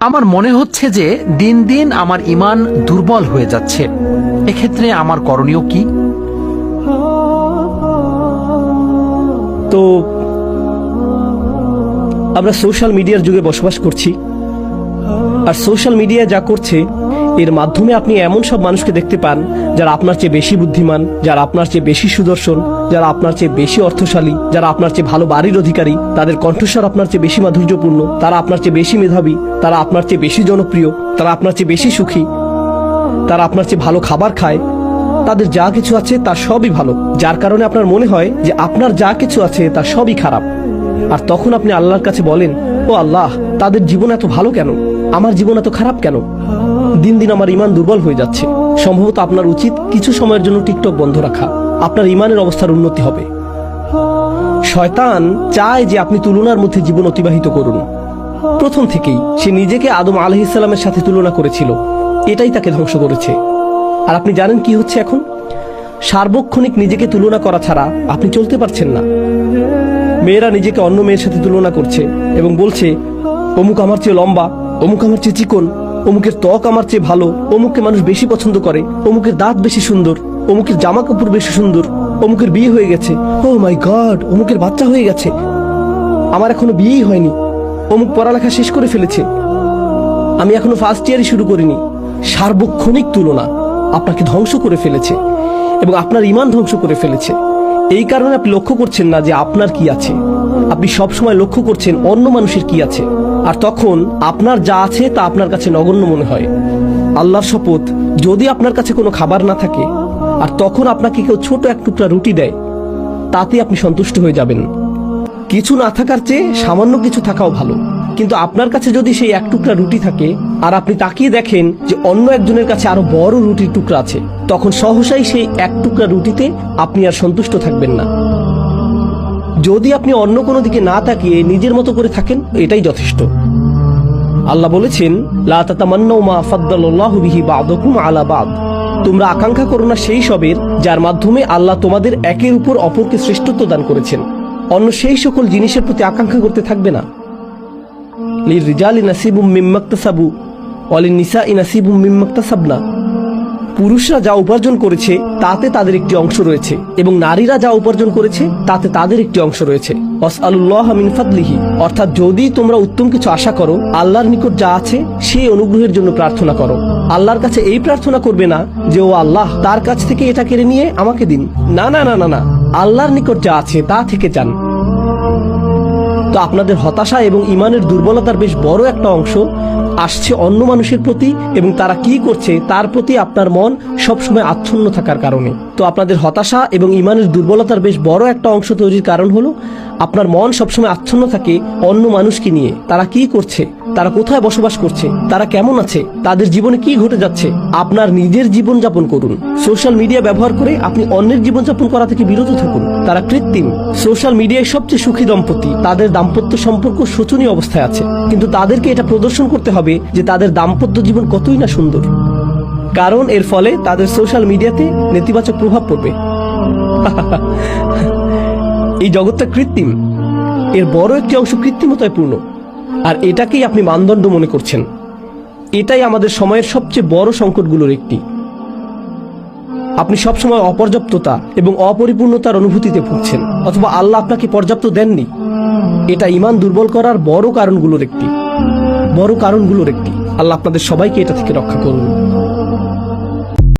আমার মনে হচ্ছে যে দিন দিন আমার ঈমান দুর্বল হয়ে যাচ্ছে। এক্ষেত্রে আমার করণীয় কি? তো আমরা সোশ্যাল মিডিয়ার যুগে বসবাস করছি, আর সোশ্যাল মিডিয়া যা করছে এর মাধ্যমে আপনি এমন সব মানুষকে দেখতে পান যারা আপনার চেয়ে বেশি বুদ্ধিমান, যারা আপনার চেয়ে বেশি সুদর্শন, যারা আপনার চেয়ে বেশি অর্থশালী, যারা আপনার চেয়ে ভালো বাড়ির অধিকারী, তাদের কণ্ঠস্বর আপনার চেয়ে বেশি মাধুর্যপূর্ণ, তারা আপনার চেয়ে বেশি মেধাবী, তারা আপনার চেয়ে বেশি জনপ্রিয়, তারা আপনার চেয়ে বেশি সুখী, তারা আপনার চেয়ে ভালো খাবার খায়, তাদের যা কিছু আছে তার সবই ভালো, যার কারণে আপনার মনে হয় যে আপনার যা কিছু আছে তার সবই খারাপ। আর তখন আপনি আল্লাহর কাছে বলেন, ও আল্লাহ, তাদের জীবন এত ভালো কেন, আমার জীবন এত খারাপ কেন? দিন দিন আমার ঈমান দুর্বল হয়ে যাচ্ছে। সম্ভবত আপনার উচিত কিছু সময়ের জন্য টিকটক বন্ধ রাখা, আপনার ঈমানের অবস্থার উন্নতি হবে। শয়তান চায় যে আপনি তুলনার মধ্যে জীবন অতিবাহিত করুন। প্রথম থেকেই সে নিজেকে আদম আলাইহিস সালামের সাথে তুলনা করেছিল, এটাই তাকে ধ্বংস করেছে। আর আপনি জানেন কি হচ্ছে এখন? সার্বক্ষণিক নিজেকে তুলনা করা ছাড়া আপনি চলতে পারছেন না। মেয়েরা নিজেকে অন্য মেয়ের সাথে তুলনা করছে এবং বলছে, অমুক আমার চেয়ে লম্বা, অমুক আমার চেয়ে চিকন, অমুকের ত্বক আমার চেয়ে ভালো, অমুককে মানুষ বেশি পছন্দ করে, অমুকের দাঁত বেশি সুন্দর, অমুকের জামা কাপড় বেশি সুন্দর, অমুকের বিয়ে হয়ে গেছে, ও মাই গড, অমুকের বাচ্চা হয়ে গেছে, আমার এখনো বিয়েই হয়নি, অমুক পড়ালেখা শেষ করে ফেলেছে, আমি এখনো ফার্স্ট ইয়ারই শুরু করিনি। সার্বক্ষণিক তুলনা আপনাকে ধ্বংস করে ফেলেছে এবং আপনার ঈমান ধ্বংস করে ফেলেছে। এই কারণে আপনি লক্ষ্য করছেন না যে আপনার কি আছে, আপনি সব সময় লক্ষ্য করছেন অন্য মানুষের কি আছে, আর তখন আপনার যা আছে তা আপনার কাছে নগণ্য মনে হয়। আল্লাহর শপথ, যদি আপনার কাছে কোনো খাবার না থাকে আর তখন আপনাকে কেউ ছোট এক টুকরা রুটি দেয়, তাতে আপনি সন্তুষ্ট হয়ে যাবেন। কিছু না থাকার চেয়ে সামান্য কিছু থাকাও ভালো। কিন্তু আপনার কাছে যদি সেই এক টুকরা রুটি থাকে আর আপনি তাকিয়ে দেখেন যে অন্য একজনের কাছে আরো বড় রুটির টুকরা আছে, তখন সহসাই সেই এক টুকরা রুটিতে আপনি আর সন্তুষ্ট থাকবেন না। যদি আপনি অন্য কোনো দিকে না তাকিয়ে নিজের মতো করে থাকেন, এটাই যথেষ্ট। আল্লাহ বলেছেন, লা তাতামান্নাউ মা ফাদ্দালাল্লাহু বিহি বা'দাকুম আলা বা'দ। তোমরা আকাঙ্ক্ষা করো না সেই সবের যার মাধ্যমে আল্লাহ তোমাদের একের উপর অপরকে শ্রেষ্ঠত্ব দান করেছেন। অন্য সেই সকল জিনিসের প্রতি আকাঙ্ক্ষা করতে থাকবে না। লিররিজালি নাসিবুম মিম্মা ইকতাসাবু ওয়া লিন-নিসাই নাসিবুম মিম্মা ইকতাসাবনা। পুরুষরা যা উপার্জন করেছে তাতে তাদের একটি অংশ রয়েছে এবং নারীরা যা উপার্জন করেছে তাতে তাদের একটি অংশ রয়েছে। ওয়াসআলুল্লাহ মিন ফাদলিহি, অর্থাৎ যদি তোমরা উত্তম কিছু আশা করো, আল্লাহর নিকট যা আছে সেই অনুগ্রহের জন্য প্রার্থনা করো। আল্লাহর কাছে এই প্রার্থনা করবে না যে ও আল্লাহ, তার কাছ থেকে এটা কেড়ে নিয়ে আমাকে দিন। না না না না না, আল্লাহর নিকট যা আছে তা থেকে চান। তো আপনাদের হতাশা এবং ঈমানের দুর্বলতার বেশ বড় একটা অংশ আসছে অন্য মানুষের প্রতি এবং তারা কি করছে তার প্রতি আপনার মন সবসময় আচ্ছন্ন থাকার কারণে। তো আপনাদের হতাশা এবং ঈমানের দুর্বলতার বেশ বড় একটা অংশ তৈরির কারণ হলো আপনার মন সবসময় আচ্ছন্ন থাকে অন্য মানুষকে নিয়ে। তারা কি করছে, তারা কোথায় বসবাস করছে, তারা কেমন আছে, তাদের জীবনে কি ঘটে যাচ্ছে। আপনার নিজের জীবন যাপন করুন। সোশ্যাল মিডিয়া ব্যবহার করে আপনি অন্যের জীবন যাপন করা থেকে বিরত থাকুন। তারা কৃত্রিম। সোশ্যাল মিডিয়ায় সবচেয়ে সুখী দম্পতি, তাদের দাম্পত্য সম্পর্ক শোচনীয় অবস্থায় আছে, কিন্তু তাদেরকে এটা প্রদর্শন করতে হবে যে তাদের দাম্পত্য জীবন কতই না সুন্দর, কারণ এর ফলে তাদের সোশ্যাল মিডিয়াতে নেতিবাচক প্রভাব পড়বে। এই জগৎটা কৃত্রিম, এর বড় একটি অংশ কৃত্রিমতায় পূর্ণ, আর এটাকেই আপনি মানদণ্ড মনে করছেন। এটাই আমাদের সময়ের সবচেয়ে বড় সংকটগুলোর একটি। আপনি সবসময় অপর্যাপ্ততা এবং অপরিপূর্ণতার অনুভূতিতে ভুগছেন, অথবা আল্লাহ আপনাকে পর্যাপ্ত দেননি। এটা ঈমান দুর্বল করার বড় কারণগুলোর একটি। আল্লাহ আপনাদের সবাইকে এটা থেকে রক্ষা করুন।